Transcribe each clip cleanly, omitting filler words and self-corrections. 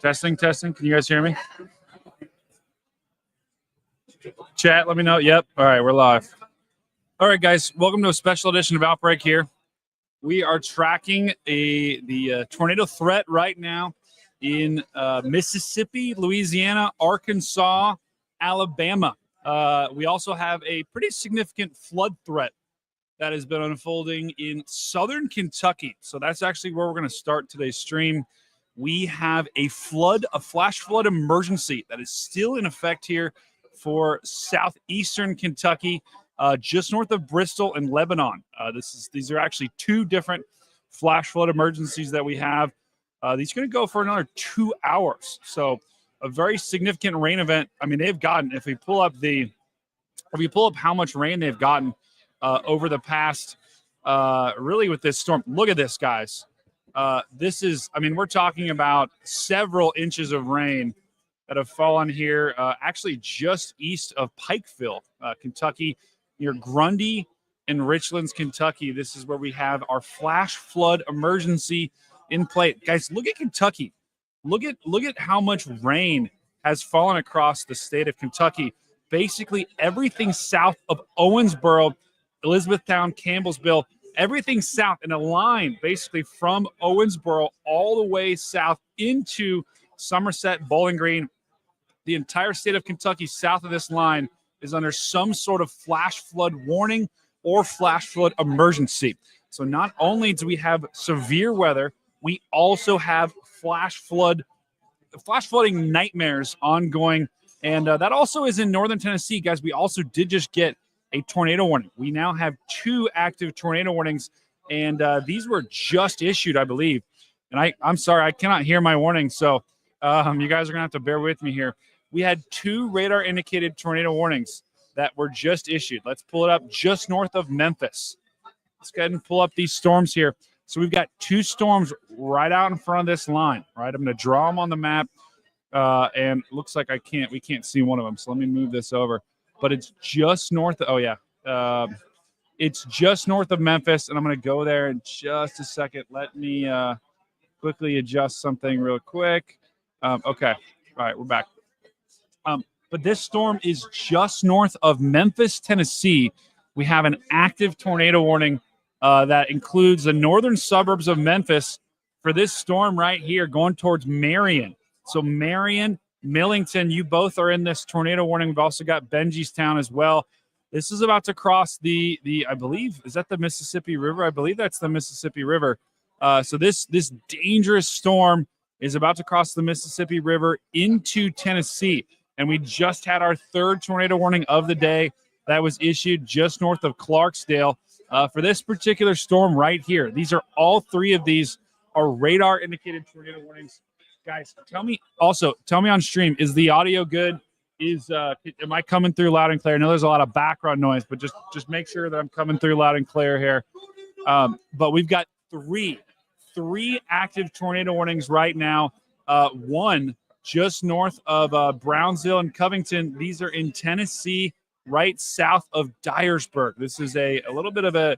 Testing. Can you guys hear me? Chat, let me know. Yep. All right, we're live. All right, guys, welcome to a special edition of Outbreak here. We are tracking the tornado threat right now in Mississippi, Louisiana, Arkansas, Alabama. We also have a pretty significant flood threat that has been unfolding in southern Kentucky. So that's actually where we're going to start today's stream. We have a flash flood emergency that is still in effect here for southeastern Kentucky, just north of Bristol and Lebanon. These are actually two different flash flood emergencies that we have. These are going to go for another 2 hours. So a very significant rain event. I mean, they've gotten, if we pull up how much rain they've gotten over the past, really with this storm. Look at this, guys. We're talking about several inches of rain that have fallen here, actually just east of Pikeville, Kentucky, near Grundy and Richlands, Kentucky. This is where we have our flash flood emergency in play. Guys, look at Kentucky. Look at how much rain has fallen across the state of Kentucky. Basically, everything south of Owensboro, Elizabethtown, Campbellsville, everything south in a line basically from Owensboro all the way south into Somerset, Bowling Green. The entire state of Kentucky south of this line is under some sort of flash flood warning or flash flood emergency. So not only do we have severe weather, we also have flash flooding nightmares ongoing. And that also is in northern Tennessee, guys. We also did just get a tornado warning. We now have 2 active tornado warnings, and these were just issued, I believe. And I'm sorry, I cannot hear my warning, so you guys are going to have to bear with me here. We had 2 radar-indicated tornado warnings that were just issued. Let's pull it up just north of Memphis. Let's go ahead and pull up these storms here. So we've got 2 storms right out in front of this line, right? I'm going to draw them on the map, and it looks like we can't see one of them, so let me move this over. But it's just north of, it's just north of Memphis, and I'm going to go there in just a second. Let me quickly adjust something real quick. Okay. All right, we're back. But this storm is just north of Memphis, Tennessee. We have an active tornado warning that includes the northern suburbs of Memphis for this storm right here going towards Marion. So Marion, Millington, you both are in this tornado warning. We've also got Benjystown as well. This is about to cross the I believe, is that the Mississippi River? I believe that's the Mississippi River. So this dangerous storm is about to cross the Mississippi River into Tennessee. And we just had our 3rd tornado warning of the day that was issued just north of Clarksdale for this particular storm right here. These are all 3 of these are radar indicated tornado warnings. Guys, tell me on stream, is the audio good? Am I coming through loud and clear? I know there's a lot of background noise, but just make sure that I'm coming through loud and clear here. But we've got three active tornado warnings right now. One just north of Brownsville and Covington. These are in Tennessee, right south of Dyersburg. This is a little bit of a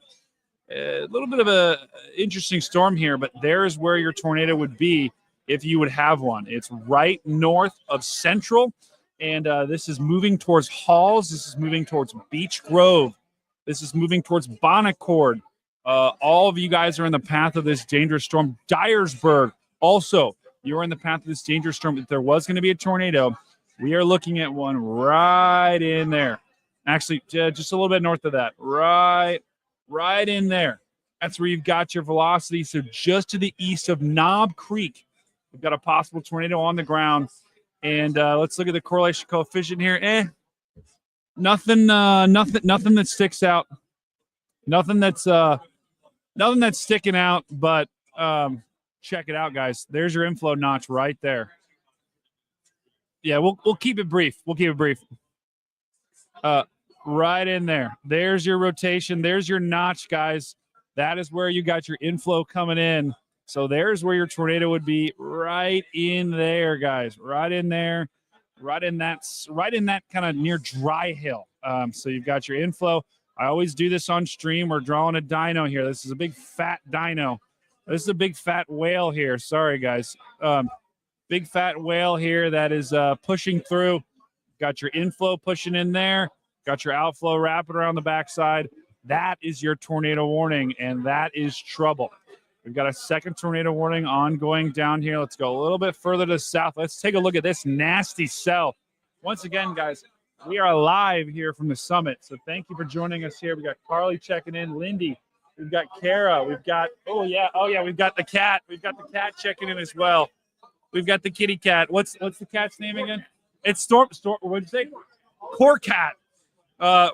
interesting storm here, but there's where your tornado would be if you would have one. It's right north of Central, and this is moving towards Halls. This is moving towards Beech Grove. This is moving towards Bonaccord. All of you guys are in the path of this dangerous storm. Dyersburg, also, you're in the path of this dangerous storm. If there was going to be a tornado, we are looking at one right in there. Actually, just a little bit north of that. Right in there. That's where you've got your velocity. So just to the east of Knob Creek, we've got a possible tornado on the ground. And let's look at the correlation coefficient here. Nothing that sticks out. Nothing that's sticking out, but check it out, guys. There's your inflow notch right there. Yeah, we'll keep it brief. Right in there. There's your rotation. There's your notch, guys. That is where you got your inflow coming in. So there's where your tornado would be, right in there, guys. Right in there. Right in that kind of near Dry Hill. So you've got your inflow. I always do this on stream. We're drawing a dino here. This is a big fat dino. This is a big fat whale here. Sorry, guys. Big fat whale here that is pushing through. Got your inflow pushing in there. Got your outflow wrapping around the backside. That is your tornado warning, and that is trouble. We've got a second tornado warning ongoing down here. Let's go a little bit further to the south. Let's take a look at this nasty cell. Once again, guys, we are live here from the summit. So thank you for joining us here. We got Carly checking in, Lindy. We've got Kara. We've got, we've got the cat. We've got the cat checking in as well. We've got the kitty cat. What's the cat's name again? It's Storm. What'd you say? Core cat.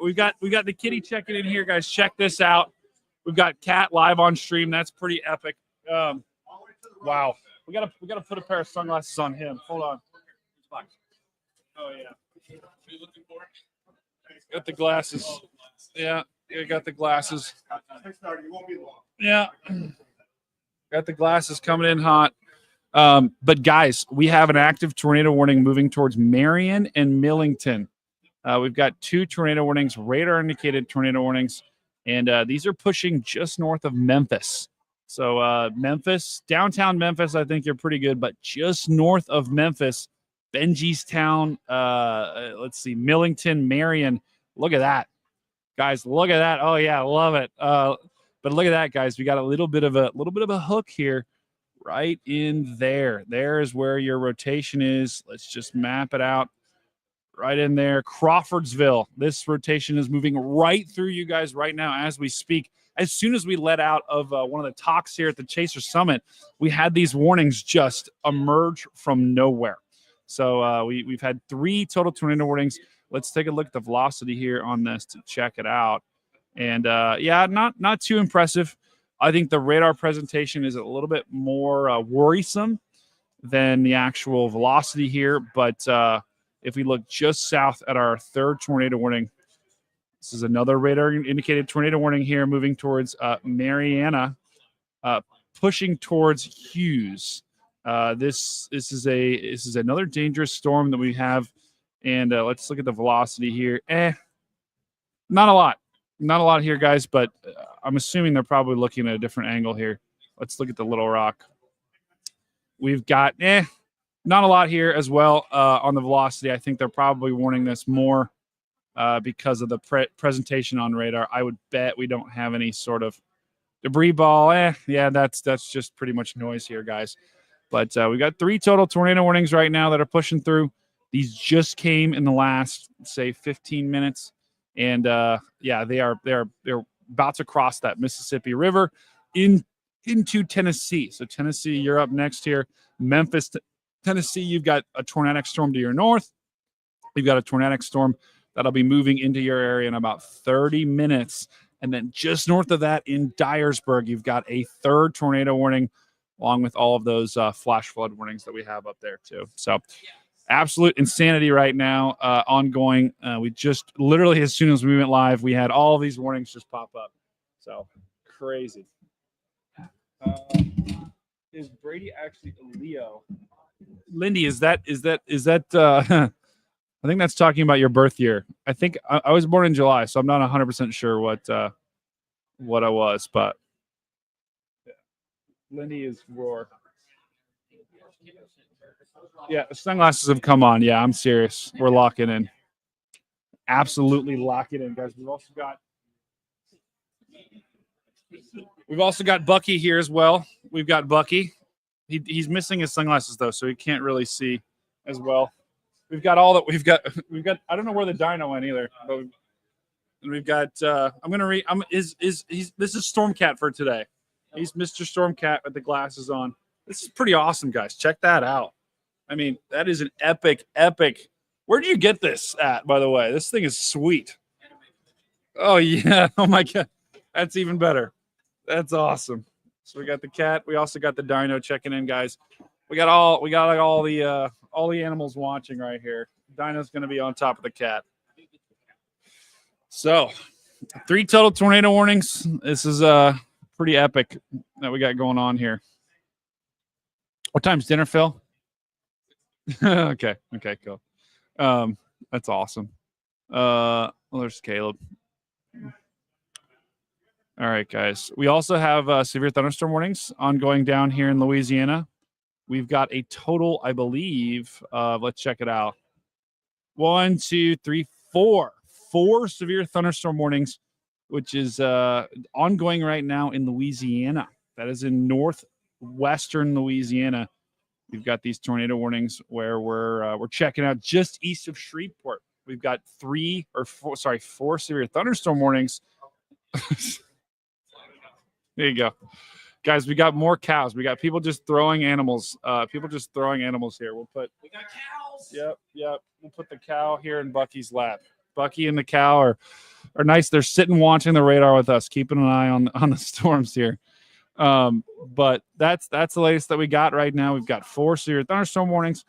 We got the kitty checking in here, guys. Check this out. We've got Cat live on stream. That's pretty epic. Wow. We gotta put a pair of sunglasses on him. Hold on. Oh yeah. Got the glasses. Yeah, got the glasses. Yeah. Got the glasses coming in hot. But guys, we have an active tornado warning moving towards Marion and Millington. We've got 2 tornado warnings, radar indicated tornado warnings, and these are pushing just north of Memphis. So Memphis, downtown Memphis, I think you're pretty good, but just north of Memphis, Benjistown, let's see, Millington, Marion. Look at that, guys. Look at that. Oh yeah, I love it. But look at that, guys. We got a little bit of a hook here. Right in there. There is where your rotation is. Let's just map it out. Right in there. Crawfordsville. This rotation is moving right through you guys right now as we speak. As soon as we let out of one of the talks here at the Chaser Summit, we had these warnings just emerge from nowhere. So we've had 3 total tornado warnings. Let's take a look at the velocity here on this to check it out. And yeah, not too impressive. I think the radar presentation is a little bit more worrisome than the actual velocity here. But if we look just south at our 3rd tornado warning, this is another radar indicated tornado warning here moving towards Mariana, pushing towards Hughes. This is another dangerous storm that we have. And let's look at the velocity here. Not a lot. Not a lot here, guys, but I'm assuming they're probably looking at a different angle here. Let's look at the Little Rock. We've got not a lot here as well on the velocity. I think they're probably warning this more because of the presentation on radar. I would bet we don't have any sort of debris ball. Yeah, that's just pretty much noise here, guys. But we got 3 total tornado warnings right now that are pushing through. These just came in the last, say, 15 minutes. And yeah, they're about to cross that Mississippi River into Tennessee. So Tennessee, you're up next here. Memphis, Tennessee, you've got a tornadic storm to your north. You've got a tornadic storm that'll be moving into your area in about 30 minutes. And then just north of that in Dyersburg, you've got a 3rd tornado warning, along with all of those flash flood warnings that we have up there too. So absolute insanity right now, ongoing. We just literally, as soon as we went live, we had all of these warnings just pop up. So crazy. Is Brady actually a Leo? Lindy, is that I think that's talking about your birth year. I think I was born in July, so I'm not 100% sure what I was, but yeah. Lindy is Roar. Yeah, the sunglasses have come on. Yeah, I'm serious. We're locking in. Absolutely locking in, guys. We've also got Bucky here as well. We've got Bucky. He's missing his sunglasses though, so he can't really see as well. We've got all that. We've got. I don't know where the dino went either. But we've got. I'm gonna read. This is Stormcat for today. He's Mr. Stormcat with the glasses on. This is pretty awesome, guys. Check that out. I mean, that is an epic. Where do you get this at, by the way? This thing is sweet. Oh, yeah. Oh, my God. That's even better. That's awesome. So we got the cat. We also got the dino checking in, guys. We got all the animals watching right here. Dino's going to be on top of the cat. So 3 total tornado warnings. This is pretty epic that we got going on here. What time's dinner, Phil? Okay, cool. That's awesome. Well, there's Caleb. All right, guys. We also have severe thunderstorm warnings ongoing down here in Louisiana. we've got a total, I believe, let's check it out. 1, 2, 3, 4. 4 severe thunderstorm warnings, which is ongoing right now in Louisiana. That is in northwestern Louisiana. We've got these tornado warnings where we're checking out just east of Shreveport. We've got 4 severe thunderstorm warnings. There you go. Guys, we got more cows. We got people just throwing animals. People just throwing animals here. We got cows. Yep. We'll put the cow here in Bucky's lap. Bucky and the cow are nice. They're sitting watching the radar with us, keeping an eye on the storms here. But that's the latest that we got right now. We've got 4 severe thunderstorm warnings,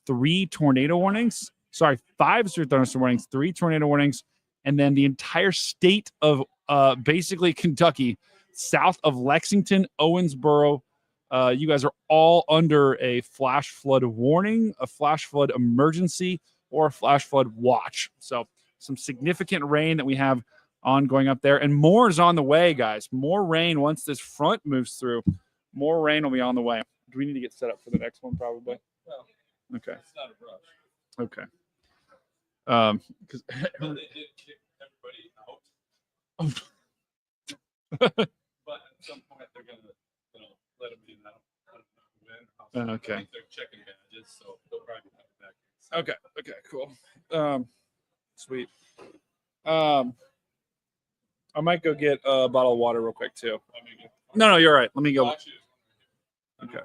3 tornado warnings. Sorry, 5 severe thunderstorm warnings, 3 tornado warnings, and then the entire state of basically Kentucky, south of Lexington, Owensboro. You guys are all under a flash flood warning, a flash flood emergency, or a flash flood watch. So some significant rain that we have ongoing up there, and more is on the way, guys. More rain once this front moves through. More rain will be on the way. Do we need to get set up for the next one? Probably. Well, okay. It's not a rush. Okay. Because Well, they did kick everybody out, but at some point they're gonna, let them in. I don't know when. Okay. I think they're checking badges, so they'll probably have it back. Okay, cool. Sweet. I might go get a bottle of water real quick too. No, you're right. Let me go. Okay.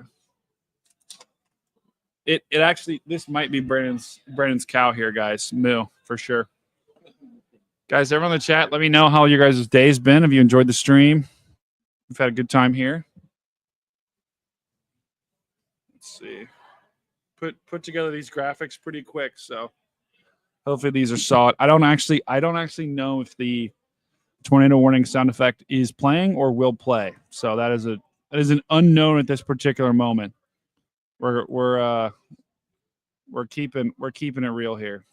It actually, this might be Brandon's cow here, guys. Moo for sure. Guys, everyone in the chat, let me know how your guys' day's been. Have you enjoyed the stream? We've had a good time here. Let's see. Put together these graphics pretty quick, so hopefully these are solid. I don't actually know if the tornado warning sound effect is playing or will play. So that is an unknown at this particular moment. We're keeping it real here.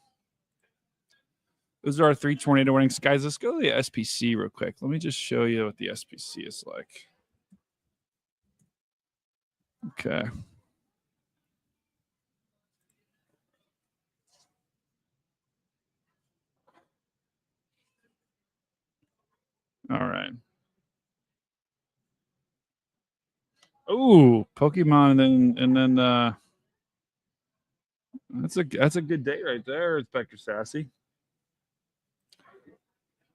Those are our 3 tornado warnings, guys. Let's go to the SPC real quick. Let me just show you what the SPC is like. Okay. All right. Oh, Pokemon, and then that's a good day right there, Inspector Sassy.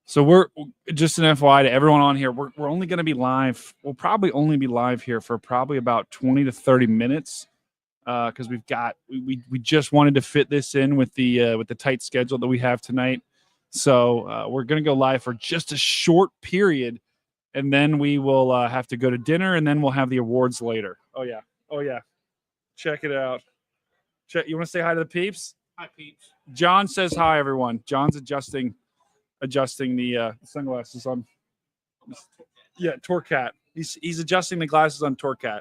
So we're just an FYI to everyone on here. We're only going to be live. We'll probably only be live here for probably about 20 to 30 minutes because we just wanted to fit this in with the tight schedule that we have tonight. So we're going to go live for just a short period, and then we will have to go to dinner, and then we'll have the awards later. Oh yeah. Check it out. You want to say hi to the peeps? Hi, peeps. John says hi, everyone. John's adjusting the sunglasses on. Yeah, Torcat. He's adjusting the glasses on Torcat.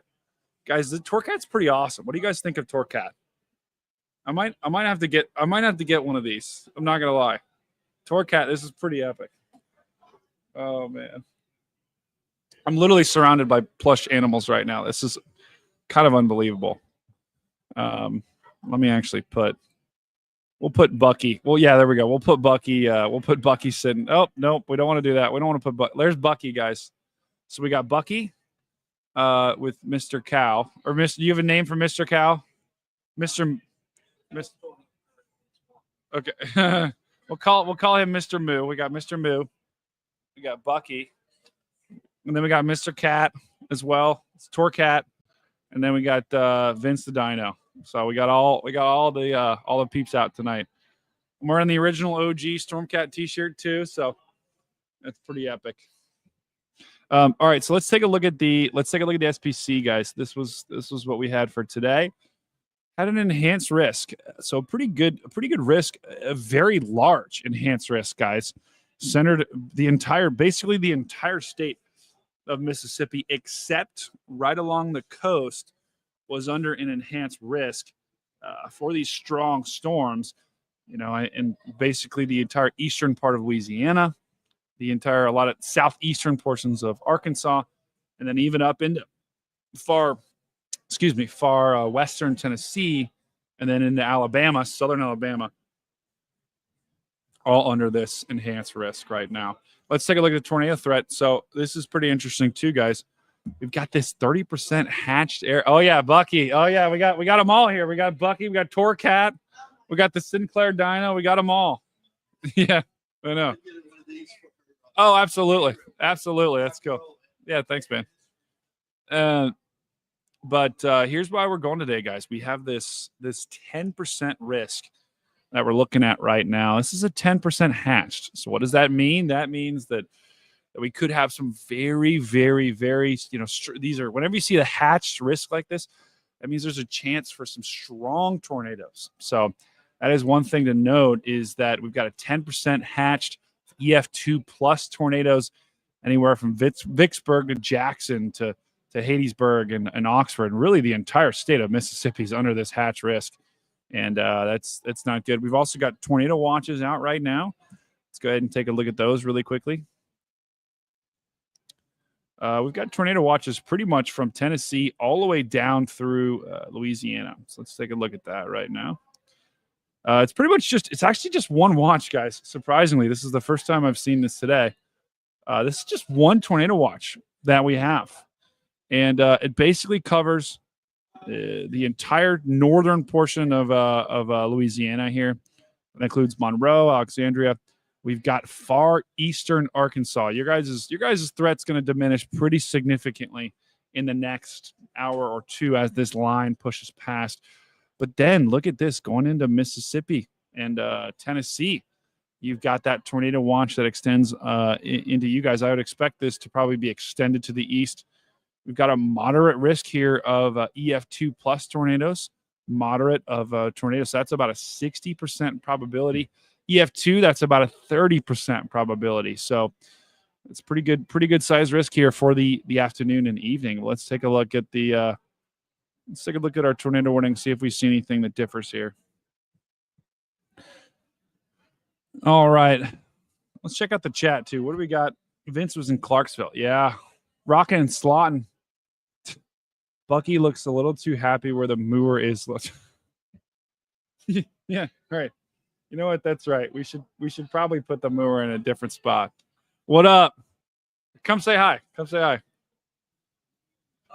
Guys, the Torcat's pretty awesome. What do you guys think of Torcat? I might have to get one of these. I'm not gonna lie. Torcat, this is pretty epic. Oh man. I'm literally surrounded by plush animals right now. This is kind of unbelievable. Let me actually we'll put Bucky. Well, yeah, there we go. We'll put Bucky sitting. Oh, nope. We don't want to do that. We don't want to put Bucky. There's Bucky, guys. So we got Bucky with Mr. Cow. Or Mr. Do you have a name for Mr. Cow? Mr. Okay. we'll call him Mr. Moo. We got Mr. Moo. We got Bucky. And then we got Mr. Cat as well. It's Torcat. And then we got Vince the Dino. So we got all the peeps out tonight. I'm wearing the original OG Stormcat t-shirt too, so that's pretty epic. All right, so let's take a look at the SPC, guys. This was what we had for today. Had an enhanced risk, so a pretty good risk, a very large enhanced risk, guys. Centered basically the entire state of Mississippi, except right along the coast, was under an enhanced risk for these strong storms, and basically the entire eastern part of Louisiana, a lot of southeastern portions of Arkansas, and then even up into far far western Tennessee, and then into Alabama, southern Alabama, all under this enhanced risk right now. Let's take a look at the tornado threat. So this is pretty interesting too, guys. We've got this 30% hatched air. Oh yeah, Bucky. Oh yeah, we got them all here. We got Bucky. We got Torcat. We got the Sinclair Dino. We got them all. Yeah, I know. Oh, absolutely, absolutely. Let's go. Yeah, thanks, man. But here's why we're going today, guys. We have this 10% risk that we're looking at right now. This is a 10% hatched. So what does that mean? That means that we could have some very, very, very, these are, whenever you see a hatched risk like this, that means there's a chance for some strong tornadoes. So that is one thing to note, is that we've got a 10% hatched EF2 plus tornadoes, anywhere from Vicksburg to Jackson to Hattiesburg and Oxford, and really the entire state of Mississippi is under this hatch risk. And that's not good. We've also got tornado watches out right now. Let's go ahead and take a look at those really quickly. We've got tornado watches pretty much from Tennessee all the way down through Louisiana. So let's take a look at that right now. It's pretty much it's actually just one watch, guys. Surprisingly, this is the first time I've seen this today. This is just one tornado watch that we have. And it basically covers the entire northern portion of Louisiana here. That includes Monroe, Alexandria. We've got far eastern Arkansas. Your guys' threat's going to diminish pretty significantly in the next hour or two as this line pushes past. But then look at this, going into Mississippi and Tennessee. You've got that tornado watch that extends into you guys. I would expect this to probably be extended to the east. We've got a moderate risk here of EF2 plus tornadoes. Moderate of tornadoes. So that's about a 60% probability. EF2, that's about a 30% probability. So it's pretty good size risk here for the afternoon and evening. Let's take a look at our tornado warning, see if we see anything that differs here. All right. Let's check out the chat too. What do we got? Vince was in Clarksville. Yeah. Rockin' and slotting. Bucky looks a little too happy where the moor is. Yeah, right. You know what? That's right. We should probably put the moor in a different spot. What up? Come say hi. Come say hi.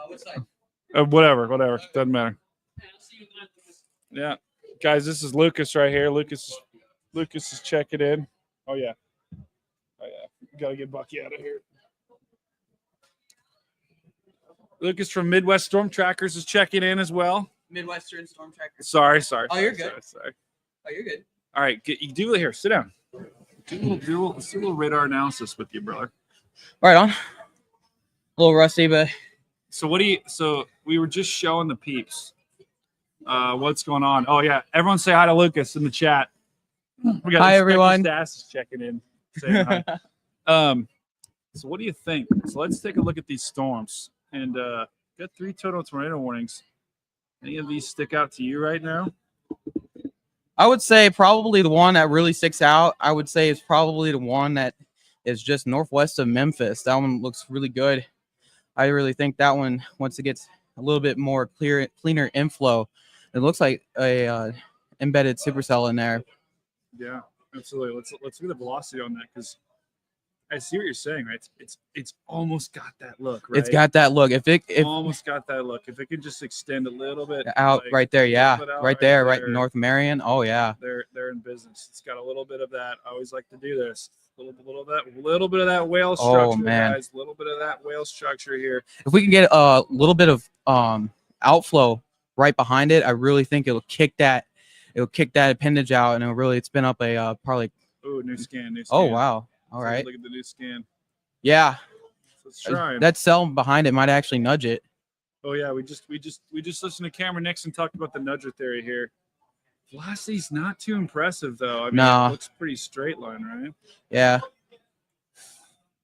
What's that? Whatever. Doesn't matter. Yeah. Guys, this is Lucas right here. Lucas is checking in. Oh yeah. We gotta get Bucky out of here. Lucas from Midwest Storm Trackers is checking in as well. Midwestern Storm Trackers. Sorry. Oh, you're good. Sorry. Oh, you're good. All right, you do it here. Sit down. Let's do a little radar analysis with you, brother. Right on. A little rusty, but So we were just showing the peeps what's going on. Oh yeah, everyone say hi to Lucas in the chat. We got hi everyone. Stas is checking in. Saying hi. So what do you think? So let's take a look at these storms, and got 3 total tornado warnings. Any of these stick out to you right now? I would say probably the one that really sticks out, I would say, is probably the one that is just northwest of Memphis. That one looks really good. I really think that one, once it gets a little bit more cleaner inflow, it looks like a embedded supercell in there. Yeah, absolutely. Let's look at the velocity on that, because I see what you're saying, right? It's almost got that look, right? It's got that look. If almost got that look. If it could just extend a little bit out right there, yeah, right there, right in North Marion. Oh yeah, they're in business. It's got a little bit of that. I always like to do this. A little bit of that whale structure, guys. A little bit of that whale structure here. If we can get a little bit of outflow right behind it, I really think it'll kick that appendage out, and it'll really spin up a probably. Oh, new scan. Oh wow. All right. Look at the new scan. Yeah. Let's try. That cell behind it might actually nudge it. Oh yeah, we just listened to Cameron Nixon talk about the nudger theory here. Velocity's not too impressive though. I mean, no. It looks pretty straight line, right? Yeah.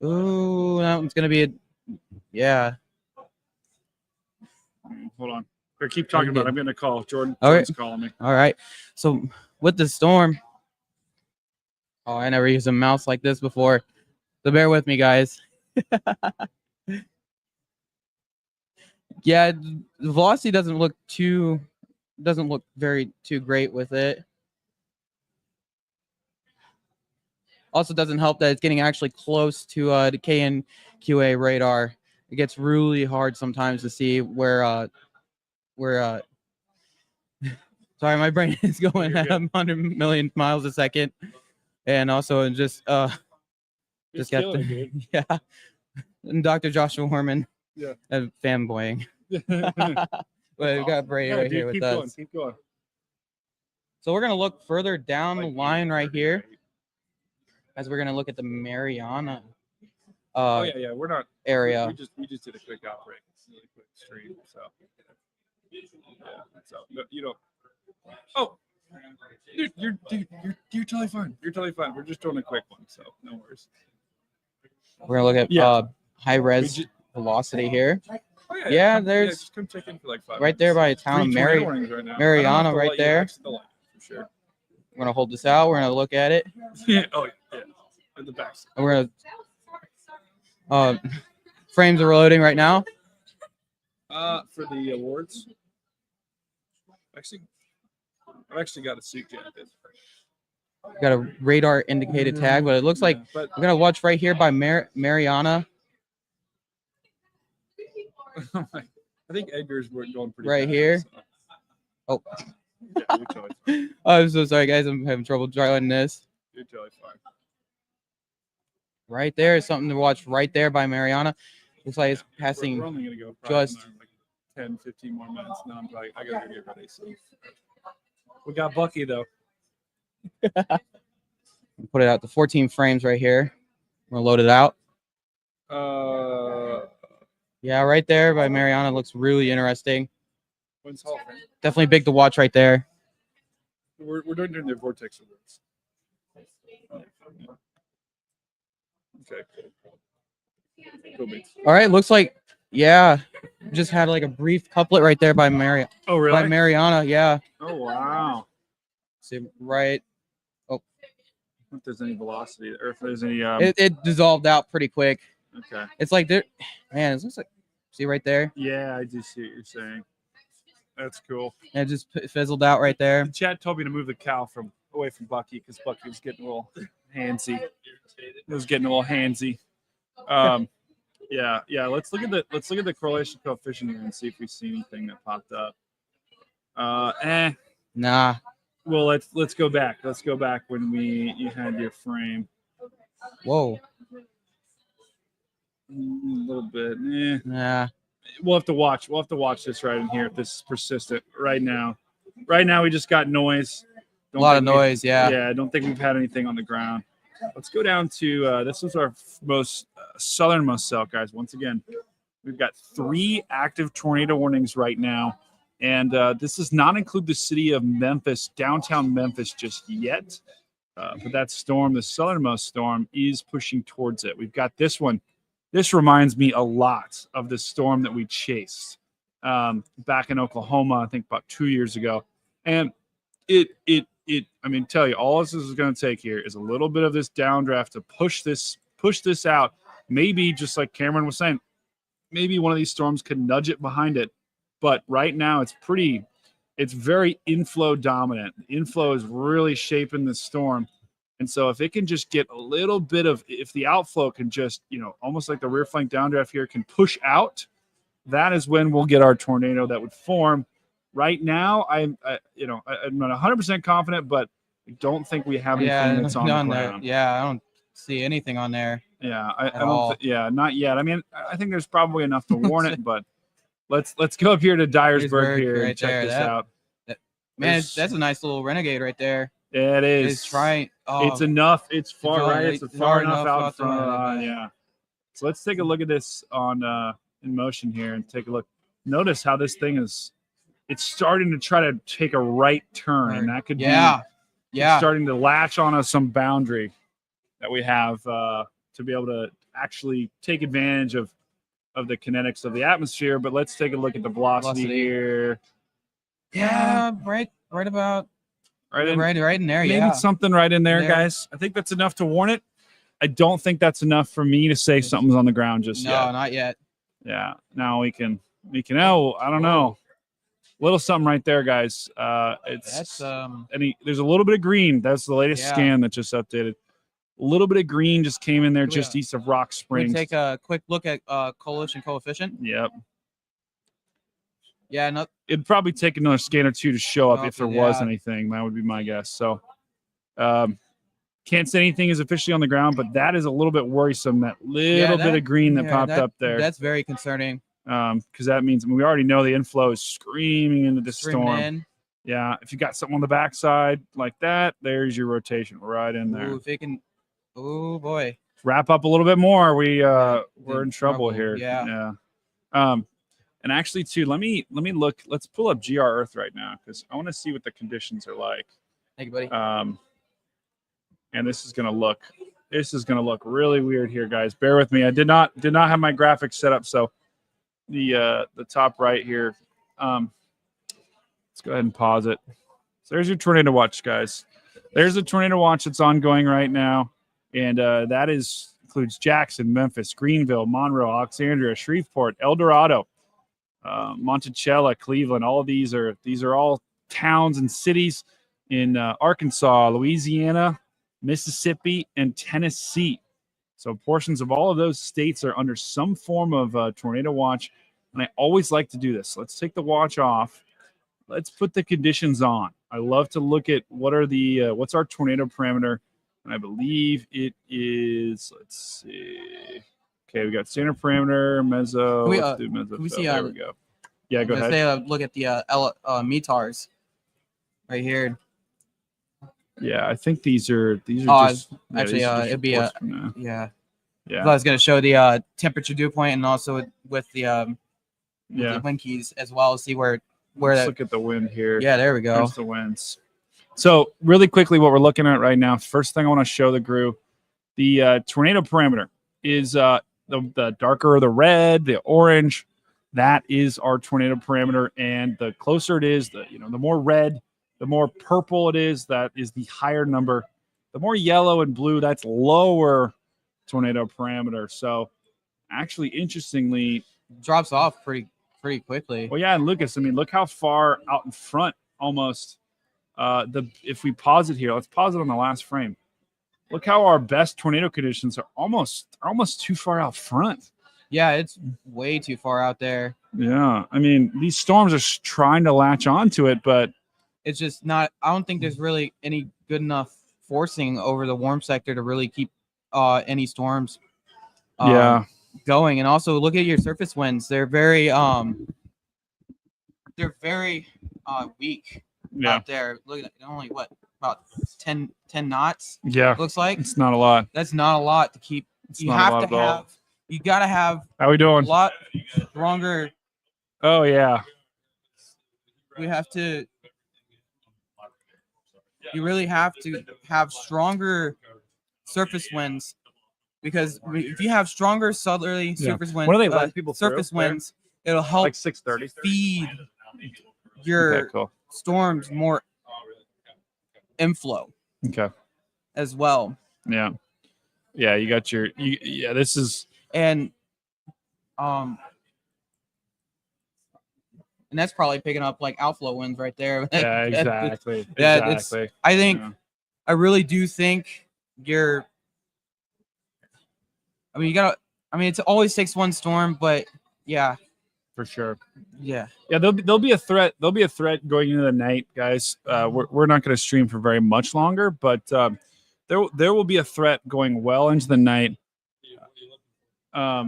Ooh, that one's gonna be yeah. Hold on. Here, keep talking about it. I'm getting a call. Jordan's calling me. All right. So with the storm. Oh, I never used a mouse like this before. So bear with me, guys. Yeah, the velocity doesn't look very too great with it. Also doesn't help that it's getting actually close to the KNQA radar. It gets really hard sometimes to see where sorry, my brain is going at 100 million miles a second. And also just got killing it, dude. yeah. And Dr. Joshua Horman. Yeah. Fanboying. But we got Brady Yeah, right dude, here with keep us. going, keep going. So we're gonna look further down the Like line right 30, here, as we're gonna look at the Mariana Oh yeah, we're not area. We just did a quick outbreak, really quick stream. So yeah, so no, you don't. Oh, dude, you're totally fine. You're totally fine. We're just doing a quick one, so no worries. We're gonna look at Yeah. high res velocity here. Oh, Yeah, there's just come check in for like 5 right there minutes. by the town of 3 tornado warnings right now. I don't have Mariana to right let you there. exit the light, for sure. We're gonna hold this out. We're gonna look at it. Yeah. Oh yeah. At the back. And we're gonna frames are loading right now. For the awards. I've actually got a suit jacket. Got a radar indicated tag, but it looks like But we're gonna watch right here by Mariana. I think Edgar's going pretty Right fast, here. so. Oh. Yeah, you're totally fine. I'm so sorry, guys. I'm having trouble drawing this. You're totally fine. Right there is something to watch right there by Mariana. Looks like it's passing. We're only gonna go probably just- another, like 10, 15 more minutes. Now I'm probably, I gotta go get ready. So. We got Bucky though. Put it out to 14 frames right here. We're gonna load it out. Yeah, right there by Mariana looks really interesting. When's Hall Fame? Definitely big to watch right there. We're doing the Vortex Awards. Okay. Cool beans. All right, looks like just had like a brief couplet right there by Oh really? by Mariana. Yeah. Oh wow. See right. If there's any velocity or if there's any It dissolved out pretty quick. okay. It's like there, man. It looks like see right there. Yeah, I do see what you're saying. That's cool. And it just fizzled out right there. The chat told me to move the cow from away from Bucky because Bucky was getting a little handsy. It was getting a little handsy. Yeah. Let's look at the correlation coefficient here and see if we see anything that popped up. Nah. Well, let's go back. Let's go back when you had your frame. Whoa. A little bit. Nah. We'll have to watch. We'll have to watch this right in here if this is persistent. Right now we just got noise. A lot of noise. Yeah. Yeah, I don't think we've had anything on the ground. Let's go down to this is our most southernmost cell, guys. Once again, we've got 3 active tornado warnings right now, and this does not include the city of Memphis, downtown Memphis, just yet. But that storm, the southernmost storm, is pushing towards it. We've got this one. This reminds me a lot of the storm that we chased back in Oklahoma, I think about 2 years ago. And I mean, tell you, all this is going to take here is a little bit of this downdraft to push this out. Maybe just like Cameron was saying, maybe one of these storms could nudge it behind it. But right now it's very inflow dominant. Inflow is really shaping the storm. And so if it can just get a little bit if the outflow can just, almost like the rear flank downdraft here can push out, that is when we'll get our tornado that would form. Right now, I'm not 100% confident, but I don't think we have anything that's on the ground. There. Yeah, I don't see anything on there. Yeah, I don't. Not yet. I mean, I think there's probably enough to warn it, but let's go up here to Dyersburg here and check this out. Man, that's a nice little renegade right there. It is. It's trying. It's enough. It's far right. It's far enough out in front. Yeah. So let's take a look at this in motion here and take a look. Notice how this thing is. It's starting to try to take a right turn, and that could be starting to latch on us some boundary that we have to be able to actually take advantage of the kinetics of the atmosphere. But let's take a look at the velocity here. Yeah, right about right in there. Maybe something right in there, guys. I think that's enough to warn it. I don't think that's enough for me to say something's on the ground just yet. No, not yet. Yeah. Now we can Micanel, I don't know. Little something right there, guys. That's there's a little bit of green. That's the latest Yeah. scan that just updated. A little bit of green just came in there Can we, just east of Rock we Springs. take a quick look at coalition coefficient. Yep. Yeah, no, It'd probably take another scan or two to show up No, if there was yeah. anything. That would be my guess. So can't say anything is officially on the ground, but that is a little bit worrisome. That little bit of green that popped up there. That's very concerning. Because that means we already know the inflow is screaming into the storm. In. Yeah, if you got something on the backside like that, there's your rotation right in there. Ooh, if it can, oh boy, wrap up a little bit more. We're in trouble here. Yeah. And actually, too, let me look. Let's pull up GR Earth right now because I want to see what the conditions are like. Thank you, buddy. And this is gonna look really weird here, guys. Bear with me. I did not have my graphics set up, so the top right here. Let's go ahead and pause it. So there's your tornado watch, guys. There's a tornado watch that's ongoing right now, and that includes Jackson, Memphis, Greenville, Monroe, Alexandria, Shreveport, El Dorado, Monticello, Cleveland. All of these are all towns and cities in Arkansas, Louisiana, Mississippi, and Tennessee. So portions of all of those states are under some form of tornado watch, and I always like to do this. Let's take the watch off. Let's put the conditions on. I love to look at what's our tornado parameter, and I believe it is. Let's see. Okay, we got standard parameter, meso. Let's do meso. Can we see, there we go. Yeah, go ahead. Look at the METARs right here. Yeah, I think these are just actually it'd be yeah. So I was going to show the temperature dew point and also with the wind keys as well. See where Let's look at the wind here. Yeah, there we go. There's the winds. So really quickly, what we're looking at right now. First thing I want to show the crew, the tornado parameter is the darker the red, the orange. That is our tornado parameter, and the closer it is, the more red, the more purple it is. That is the higher number. The more yellow and blue, that's lower tornado parameter. So, actually, interestingly, drops off pretty quickly. Well, yeah, and Lucas, I mean, look how far out in front almost. If we pause it here, let's pause it on the last frame. Look how our best tornado conditions are almost too far out front. Yeah, it's way too far out there. Yeah, I mean, these storms are trying to latch onto it, but it's just not. I don't think there's really any good enough forcing over the warm sector to really keep any storms going. And also look at your surface winds. They're very weak out there. Look at only about 10 knots. Yeah, looks like it's not a lot. That's not a lot to keep. You gotta have how we doing? A lot stronger. Oh yeah. You really have to have stronger surface winds, because if you have stronger southerly surface winds, what do they let people surface winds, it'll help like 6:30 feed your storms more inflow. Okay. As well. Yeah. Yeah, you got your this is and that's probably picking up like outflow winds right there. Yeah, exactly. Exactly. I think I really do think it always takes one storm, but yeah. For sure. Yeah. Yeah, there'll be a threat. There'll be a threat going into the night, guys. We're not going to stream for very much longer, but there will be a threat going well into the night. But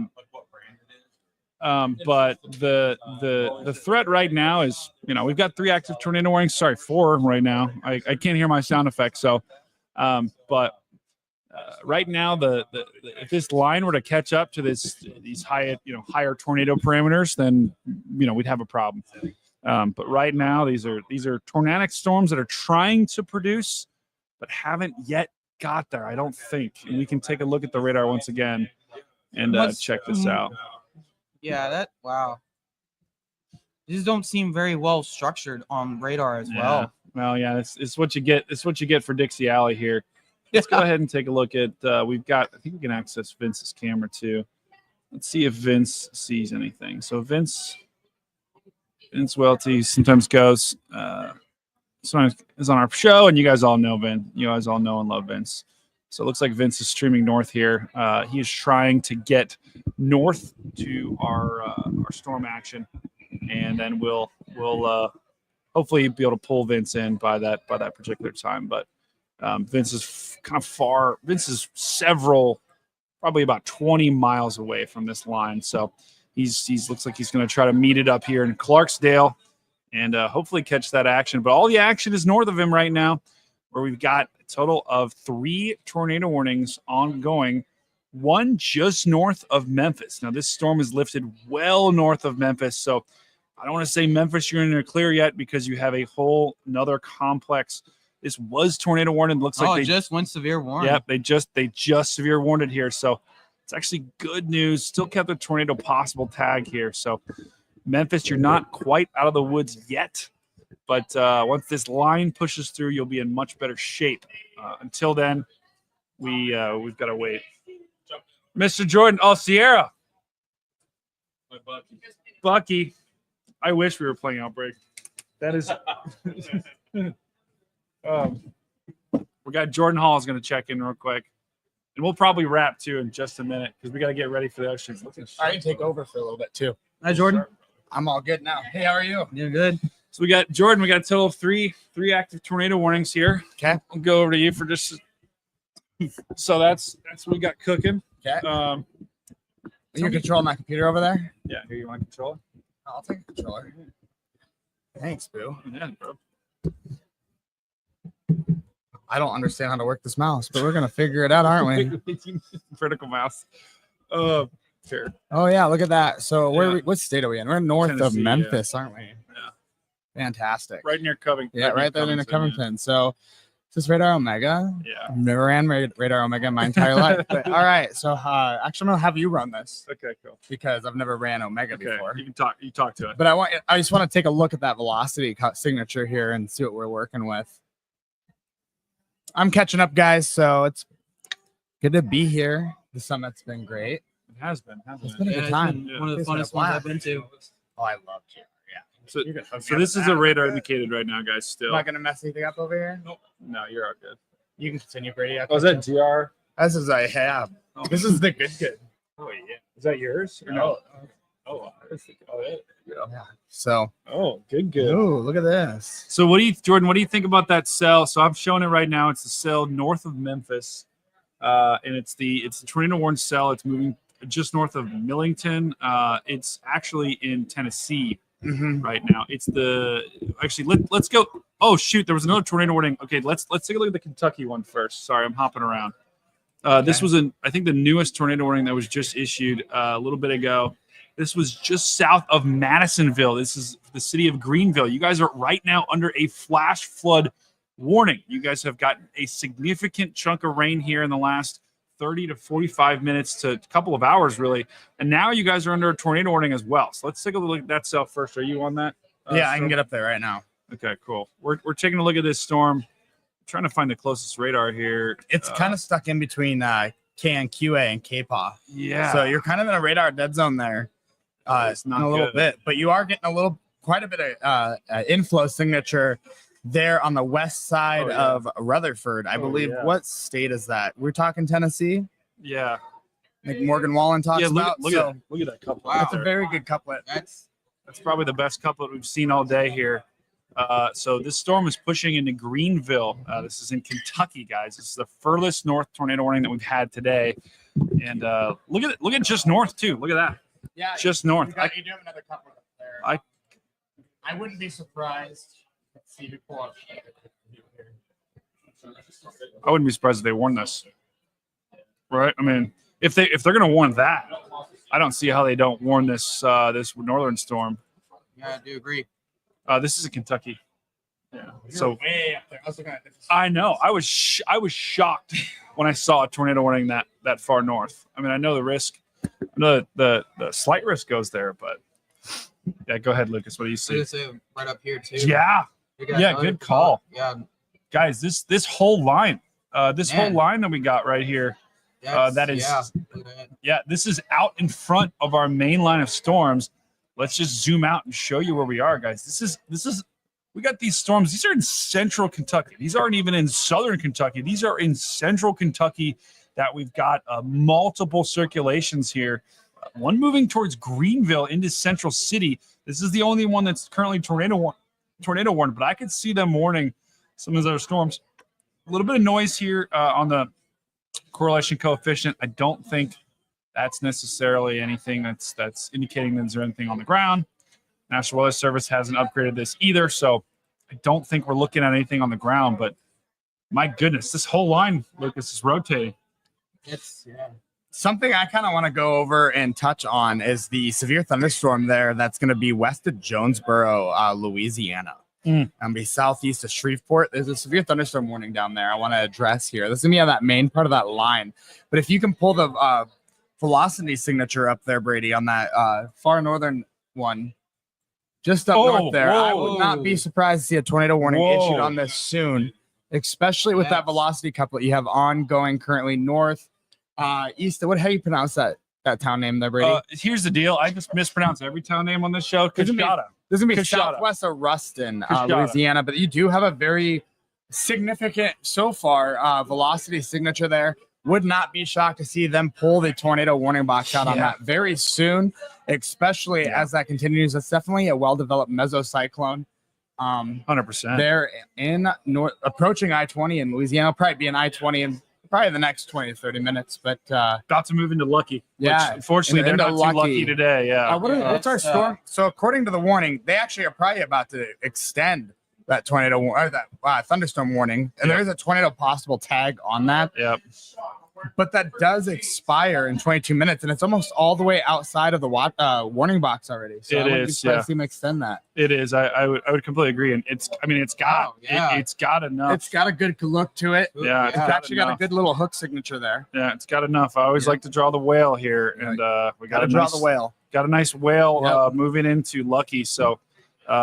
the threat right now is, we've got 3 active tornado warnings. Sorry, 4 right now. I can't hear my sound effects. So, but right now, if this line were to catch up to these higher tornado parameters, then we'd have a problem. But right now, these are tornadic storms that are trying to produce, but haven't yet got there. I don't think. And we can take a look at the radar once again and check this out. Yeah, wow. These don't seem very well structured on radar as well. Well, yeah, it's what you get. It's what you get for Dixie Alley here. Let's go ahead and take a look at. I think we can access Vince's camera too. Let's see if Vince sees anything. So Vince, Vince Welty sometimes goes. Sometimes is on our show, and you guys all know Vince. You guys all know and love Vince. So it looks like Vince is streaming north here. He is trying to get north to our storm action, and then we'll hopefully be able to pull Vince in by that particular time. But Vince is kind of far. Vince is probably about 20 miles away from this line. So he's looks like he's going to try to meet it up here in Clarksdale and hopefully catch that action. But all the action is north of him right now, where we've got a total of 3 tornado warnings ongoing, one just north of Memphis. Now, this storm is lifted well north of Memphis, so I don't want to say Memphis you're in the clear yet because you have a whole another complex. This was tornado warning. Looks like they just went severe warning. Yep, they just severe warned here. So it's actually good news. Still kept the tornado possible tag here. So Memphis, you're not quite out of the woods yet. But once this line pushes through, you'll be in much better shape. Until then, we've got to wait. Mr. Jordan, Sierra. My Bucky. Bucky. I wish we were playing Outbreak. That is. We got Jordan Hall is going to check in real quick. And we'll probably wrap, too, in just a minute because we got to get ready for the other streams. I can take over for a little bit, too. Hi, Jordan. I'm all good now. Hey, how are you? You're good. So we got Jordan. We got a total of three active tornado warnings here. Okay. I'll go over to you for just. So that's what we got cooking. Okay. You control my computer over there? Yeah. Here, you want to control it? I'll take a controller. Thanks, Boo. Yeah, bro. I don't understand how to work this mouse, but we're gonna figure it out, aren't we? Critical mouse. Sure. Oh yeah, look at that. So Yeah. what state are we in? We're north of Tennessee, Memphis, aren't we? Yeah. Fantastic. Right near Covington. Yeah, right there in the Covington. So is this Radar Omega? Yeah. I've never ran Radar Omega my entire life. But all right. So actually, I'm gonna have you run this Okay, cool. because I've never ran Omega Okay, before. you can talk. You talk to it. But I just want to take a look at that velocity signature here and see what we're working with. I'm catching up, guys, so it's good to be here. The summit's been great. It has been. Hasn't It's it? been a good time. Yeah. One of the It's been a funnest ones I've blast. been to. Oh, I love you. Yeah. So, You can hook so me this up is with a that. radar indicated right now, guys. Still. Not gonna mess anything up over here. No, you're all good. You can continue, Brady. Oh, is that GR? This is a Oh. This is the good. Oh yeah. Is that yours? Or no. Oh, Yeah. So. Oh, good. Oh, look at this. So Jordan, what do you think about that cell? So I'm showing it right now. It's the cell north of Memphis. And it's the tornado warning cell. It's moving just north of Millington. It's actually in Tennessee right now. It's let's go. Oh shoot, there was another tornado warning. Okay, let's take a look at the Kentucky one first. Sorry, I'm hopping around. This was I think the newest tornado warning that was just issued a little bit ago. This was just south of Madisonville. This is the city of Greenville. You guys are right now under a flash flood warning. You guys have gotten a significant chunk of rain here in the last 30 to 45 minutes to a couple of hours, really. And now you guys are under a tornado warning as well. So let's take a look at that cell first. Are you on that? Yeah, I can get up there right now. Okay, cool. We're taking a look at this storm. I'm trying to find the closest radar here. It's kind of stuck in between KNQA and KPAW. Yeah. So you're kind of in a radar dead zone there. It's not in a little good. bit, but you are getting quite a bit of inflow signature there on the west side of Rutherford, I believe. Yeah. What state is that? We're talking Tennessee, Yeah. like Morgan Wallen talks about. Look So at that. Look at that couple. that's a very good couplet. That's probably the best couplet we've seen all day here. So this storm is pushing into Greenville. This is in Kentucky, guys. This is the furthest north tornado warning that we've had today. And look at just north too. Look at that. Yeah, Just north. You do have another couplet up there. I wouldn't be surprised. Let's see if we pull up. I wouldn't be surprised if they warned this. Right? I mean, if they're going to warn that, I don't see how they don't warn this northern storm. Yeah, I do agree. This is in Kentucky. Yeah. So Way up there. I was looking at this. I know. I was shocked when I saw a tornado warning that far north. I mean, I know the risk. I know the slight risk goes there, but yeah. Go ahead, Lucas. What do you see? Right up here too. Yeah. We got Yeah, another good call. Yeah. Guys, this whole line, whole line that we got right here. That's- That is yeah. Look at that. Yeah, this is out in front of our main line of storms. let's just zoom out and show you where we are, guys. This is we got these storms. These are in central Kentucky. These aren't even in southern Kentucky. These are in central Kentucky that we've got multiple circulations here. One moving towards Greenville into Central City. This is the only one that's currently tornado warned, but I could see them warning some of those other storms. A little bit of noise here on the correlation coefficient. I don't think that's necessarily anything that's indicating that there's anything on the ground. National Weather Service hasn't upgraded this either, so I don't think we're looking at anything on the ground. But my goodness, this whole line, Lucas, is rotating. It's something I kind of want to go over and touch on is the severe thunderstorm there that's going to be west of Jonesboro, Louisiana. And be southeast of Shreveport. There's a severe thunderstorm warning down there I want to address here. This is going to be on that main part of that line. But if you can pull the velocity signature up there, Brady, on that far northern one, just up north there, I would not be surprised to see a tornado warning issued on this soon, especially with that velocity couplet you have ongoing currently north, east. How do you pronounce that town name there, Brady? Here's the deal. I just mispronounce every town name on this show. Kashada. This is going to be southwest of Ruston, Louisiana, but you do have a very significant, so far, velocity signature there. Would not be shocked to see them pull the tornado warning box out on that very soon, especially as that continues. It's definitely a well-developed mesocyclone. 100%. They're approaching I-20 in Louisiana. Probably be an I-20 in probably the next 20 to 30 minutes. But about to move into Lucky. Yeah, which, unfortunately, they're not too lucky today. Yeah. What's our storm? So according to the warning, they actually are probably about to extend that thunderstorm warning, and there is a tornado possible tag on that. Yep. But that does expire in 22 minutes, and it's almost all the way outside of the warning box already. So it is. Yeah. See them extend that. It is. I would completely agree, and it's got it's got enough. It's got a good look to it. Yeah. It's actually got a good little hook signature there. Yeah, it's got enough. I always like to draw the whale here, and we got to draw the whale. Got a nice whale moving into Lucky. So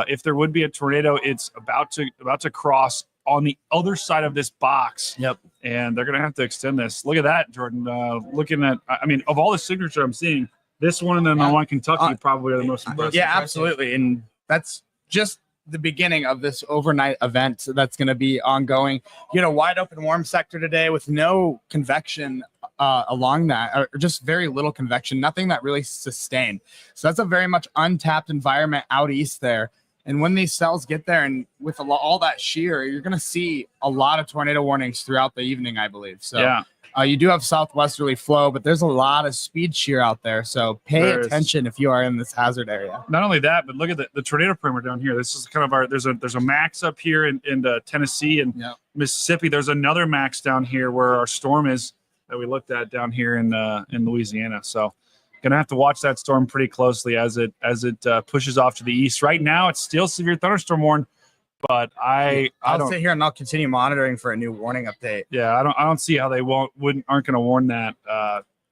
if there would be a tornado, it's about to cross on the other side of this box. Yep. And they're going to have to extend this. Look at that, Jordan. Looking at, I mean, of all the signature I'm seeing, this one and then the one in Kentucky probably are the most impressive. Yeah, absolutely. And that's just the beginning of this overnight event that's going to be ongoing. You know, wide open warm sector today with no convection along that, or just very little convection, nothing that really sustained. So that's a very much untapped environment out east there. And when these cells get there and with all that shear, you're going to see a lot of tornado warnings throughout the evening, I believe. So you do have southwesterly flow, but there's a lot of speed shear out there. So pay attention if you are in this hazard area. Not only that, but look at the tornado perimeter down here. This is kind of there's a max up here in Tennessee and Mississippi. There's another max down here where our storm is that we looked at down here in Louisiana. So gonna have to watch that storm pretty closely as it pushes off to the east. Right now, it's still severe thunderstorm warned, but I'll sit here and I'll continue monitoring for a new warning update. Yeah, I don't see how they aren't going to warn that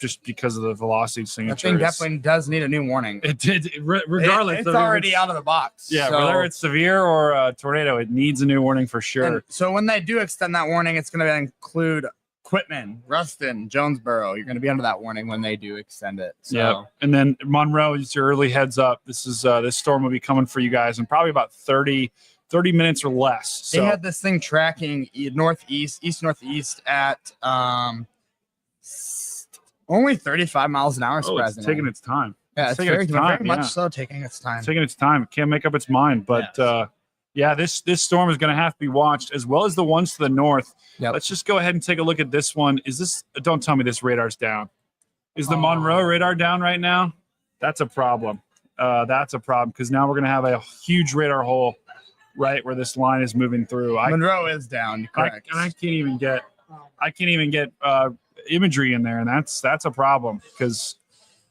just because of the velocity signature. That thing definitely does need a new warning. It did, regardless. It's already out of the box. Yeah, so, whether it's severe or a tornado, it needs a new warning for sure. And so when they do extend that warning, it's going to include Quitman, Ruston, Jonesboro. You're going to be under that warning when they do extend it. So. Yeah, and then Monroe is your early heads up. This storm will be coming for you guys in probably about 30 minutes or less. So. They had this thing tracking east-northeast at only 35 miles an hour. It's taking its time. Yeah, it's very much so taking its time. It's taking its time. It can't make up its mind. But this storm is going to have to be watched as well as the ones to the north. Yep. Let's just go ahead and take a look at this one. Don't tell me this radar's down. Is the Monroe radar down right now? That's a problem. That's a problem because now we're going to have a huge radar hole right where this line is moving through. Monroe is down. Correct. I can't even get imagery in there, and that's a problem because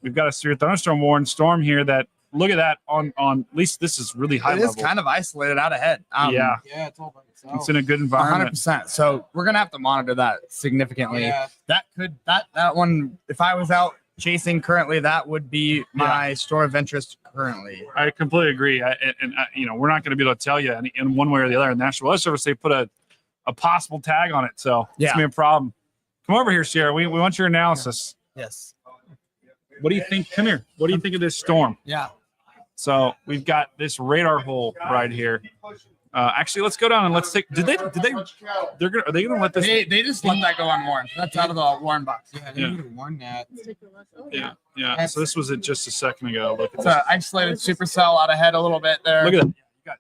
we've got a severe thunderstorm warned storm here that. Look at that on at least this is really high level. It is kind of isolated out ahead. It's all by itself. It's in a good environment. 100%. So we're gonna have to monitor that significantly. Yeah. That one, if I was out chasing currently, that would be my store of interest currently. I completely agree. We're not going to be able to tell you in one way or the other. The National Weather Service, they put a possible tag on it, so it's gonna be a problem. Come over here, Sierra. We want your analysis. Yes. What do you think? Come here. What do you think of this storm? Yeah. So we've got this radar hole right here. Actually, let's go down and let's take. Are they gonna let this? They just let that go unwarned. That's out of the warn box. Yeah, they would have won that. Yeah. So this was it just a second ago. Look at It's this. an isolated supercell out ahead a little bit there. Look at that.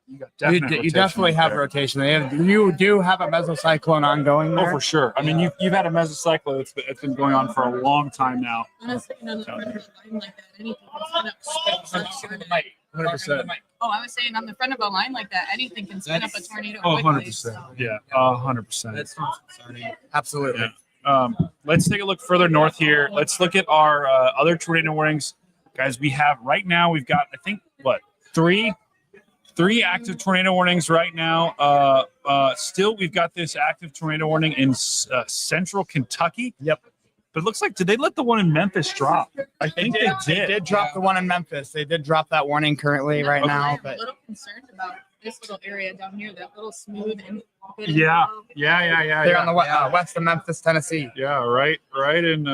You got definite You definitely rotation have there. rotation. You do have a mesocyclone ongoing Oh, there. for sure. I mean, you've had a mesocyclone. It's been going on for a long time now. Honestly, on the front of a line like that, anything can spin up. 100%. Oh, I was saying on the front of a line like that, anything can spin up a tornado. Oh, quickly, 100%. so. Yeah, 100%. That's concerning. Absolutely. Let's take a look further north here. Let's look at our other tornado warnings, guys. We've got I think three active tornado warnings right now. Still, we've got this active tornado warning in central Kentucky. Yep. But it looks like, did they let the one in Memphis drop? I think they did. They did drop the one in Memphis. They did drop that warning currently right I'm now. a But little concerned about this little area down here, that little smooth and good Yeah. inflow. Yeah. they're on the west of Memphis, Tennessee. Yeah, right in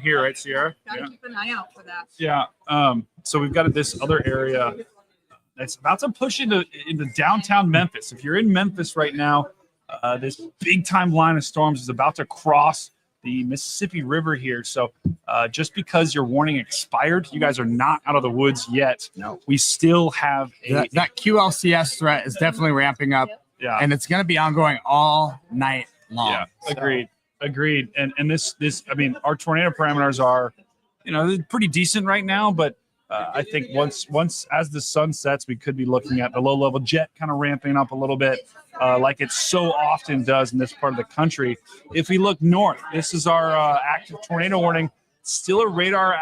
here, right, Sierra? Gotta Yeah. keep an eye out for that. Yeah. So we've got this other area that's about to push into downtown Memphis. If you're in Memphis right now, this big time line of storms is about to cross the Mississippi River here. So just because your warning expired, you guys are not out of the woods yet. No. We still have That QLCS threat is definitely ramping up, yeah. and it's going to be ongoing all night long. Yeah, agreed. And this, I mean, our tornado parameters are, they're pretty decent right now, but I think once as the sun sets, we could be looking at the low level jet kind of ramping up a little bit, like it so often does in this part of the country. If we look north, this is our active tornado warning. Still a radar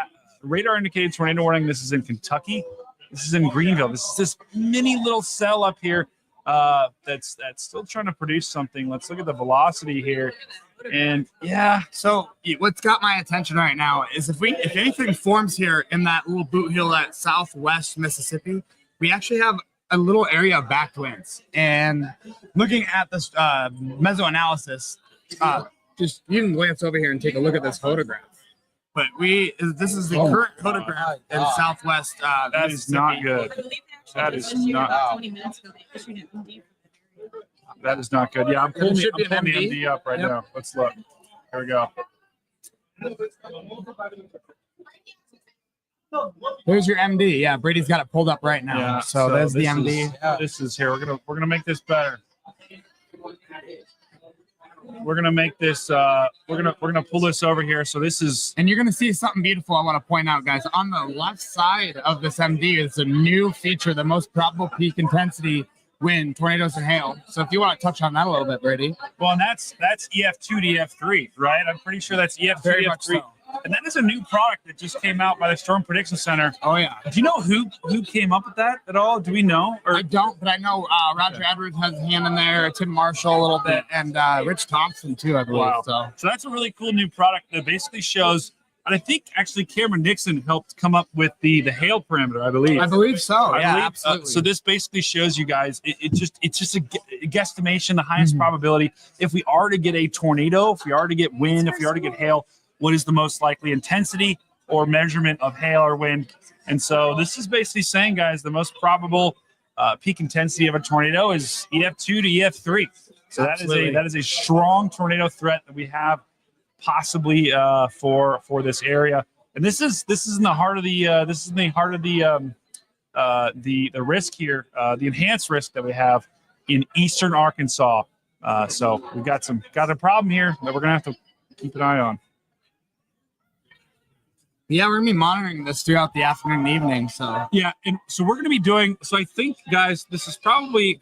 indicated tornado warning. This is in Kentucky. This is in Greenville. This is this mini little cell up here that's still trying to produce something. Let's look at the velocity here. And yeah, So what's got my attention right now is if anything forms here in that little boot hill at southwest Mississippi, we actually have a little area of backed winds. And looking at this mesoanalysis, just you can glance over here and take a look at this photograph. But this is the current photograph in southwest. that is not good. I believe they actually That just is issued not- about 20 minutes ago, they issued an MD for that area. That is not good. Yeah, I'm pulling should be the an MD. MD up right Yep. now. Let's look. Here we go. There's your MD. Yeah, Brady's got it pulled up right now. Yeah. So there's the this MD. is- This is here. We're gonna make this better. We're gonna make this. We're gonna pull this over here. So this is. And you're going to see something beautiful I want to point out, guys. On the left side of this MD is a new feature, the most probable peak intensity wind, tornadoes, and hail. So if you want to touch on that a little bit, Brady. Well, and that's EF2 to EF3, right? I'm pretty sure that's EF2 Very to much EF3. so. And that is a new product that just came out by the Storm Prediction Center. Oh, yeah. Do you know who came up with that at all? Do we know? Or I don't, but I know Roger Edwards has a hand in there, Tim Marshall a little bit, and Rich Thompson, too, I believe. Wow. So that's a really cool new product that basically shows. And I think actually Cameron Nixon helped come up with the hail parameter, I believe. I believe so. I Yeah, believe, absolutely. so this basically shows you guys it's just a guesstimation, the highest probability. If we are to get a tornado, if we are to get wind, if we are to get hail, what is the most likely intensity or measurement of hail or wind? And so this is basically saying, guys, the most probable peak intensity of a tornado is EF2 to EF3. So that is a strong tornado threat that we have possibly for this area. And this is in the heart of the the risk here, the enhanced risk that we have in eastern Arkansas. So we've got a problem here that we're gonna have to keep an eye on. Yeah, we're going to be monitoring this throughout the afternoon and evening. So Yeah, and so we're gonna be doing. So I think, guys, this is probably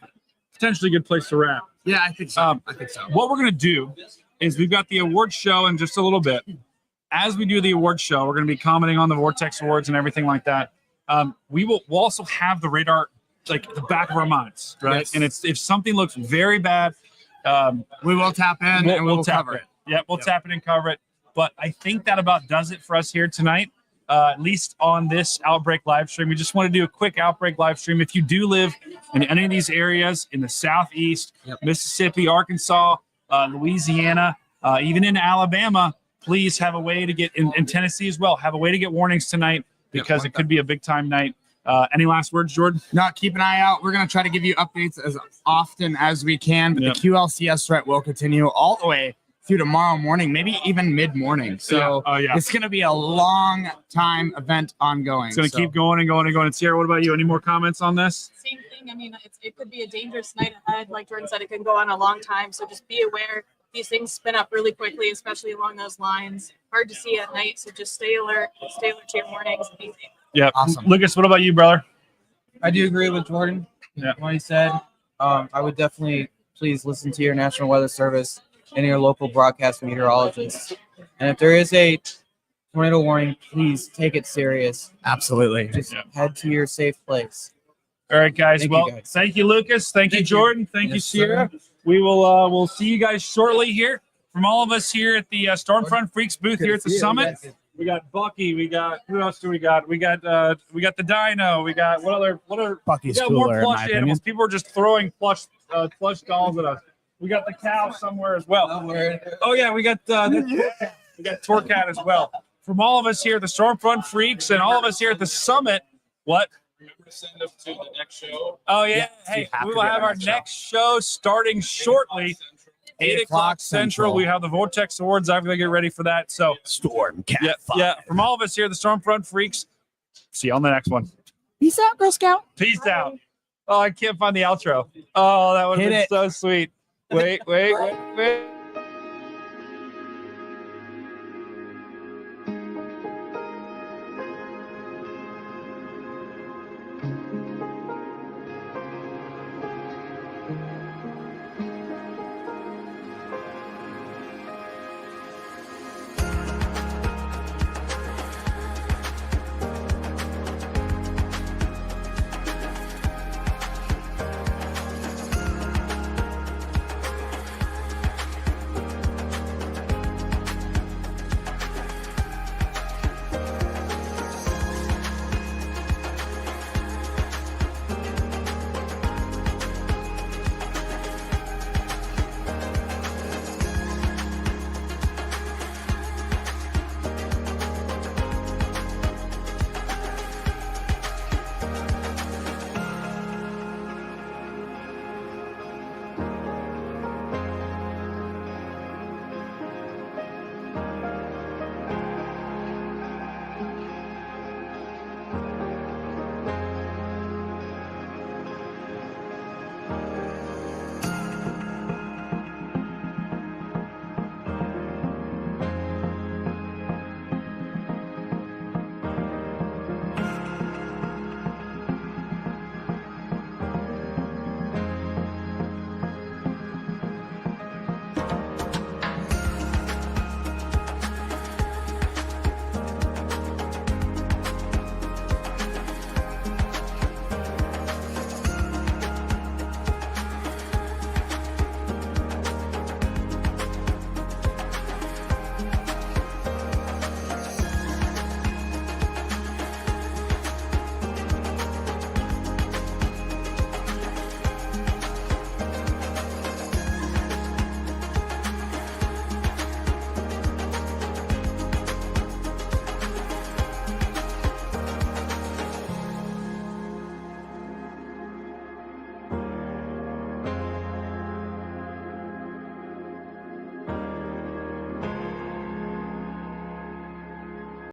potentially a good place to wrap. yeah, I think so. I think so. What we're going to do is we've got the award show in just a little bit. As we do the award show, we're going to be commenting on the Vortex Awards and everything like that. We'll also have the radar like at the back of our minds, right? Yes. And if something looks very bad, We will tap in and we'll tap cover it. Yeah, we'll tap it and cover it. But I think that about does it for us here tonight, at least on this Outbreak live stream. We just want to do a quick Outbreak live stream. If you do live in any of these areas in the Southeast, Mississippi, Arkansas, Louisiana, even in Alabama, please have a way to get in Tennessee as well. Have a way to get warnings tonight because it could be a big time night. Any last words, Jordan? Not keep an eye out. We're going to try to give you updates as often as we can, but Yep. the QLCS threat will continue all the way through tomorrow morning, maybe even mid-morning. So it's going to be a long time event ongoing. It's going to keep going and going and going. And Sierra, what about you? Any more comments on this? Same thing. I mean, it could be a dangerous night ahead. Like Jordan said, it can go on a long time. So just be aware. These things spin up really quickly, especially along those lines. Hard to see at night. So just stay alert to your mornings. And be safe. Yeah. Awesome. Lucas, what about you, brother? I do agree with Jordan. Yeah. What he said. I would definitely please listen to your National Weather Service and your local broadcast meteorologists. And if there is a tornado warning, please take it serious. Absolutely. Just head to your safe place. All right, guys. Thank you, Well, guys. thank you, Lucas. Thank you, Jordan. Thank you, Yes, Sierra. sir. We will we'll see you guys shortly here. From all of us here at the Stormfront Freaks booth here at the summit. We got Bucky. We got who else do we got? We got the Dino. We got what other Bucky's we got cooler, more in plush my animals. opinion. People are just throwing plush dolls at us. We got the cow somewhere as well. Oh yeah, we got we got Torcat as well. From all of us here at the Stormfront Freaks and all of us here at the summit. What? Remember to send them to the next show. Oh yeah. Yes, Hey, we have we to will get have our our next next show starting shortly. 8 o'clock Central. We have the Vortex Awards. I'm going to get ready for that. So, Stormcat. yeah. From all of us here, the Stormfront Freaks. See you on the next one. Peace out, Girl Scout. Peace out. Oh, I can't find the outro. Oh, that would have Hit been it. so sweet. Wait.